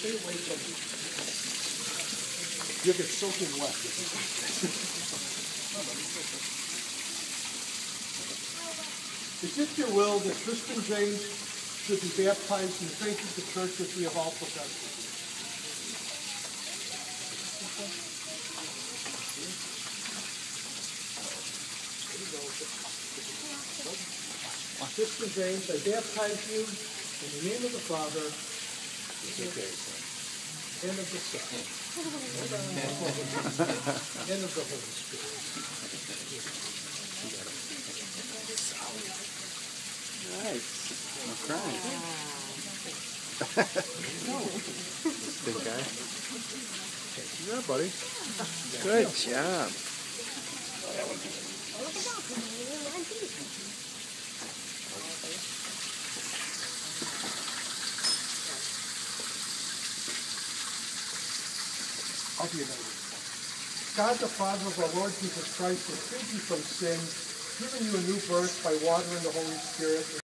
Stay away from it. You'll get soaking wet. Is it your will that Tristan James should be baptized in the faith of the church which we have all professed? Tristan James, I baptize you in the name of the Father, and of the Son, and of the Holy Spirit. Nice. No crying. Big guy. Yeah, buddy. Good job. I'll be another. God the Father of our Lord Jesus Christ has freed you from sin, given you a new birth by water and the Holy Spirit,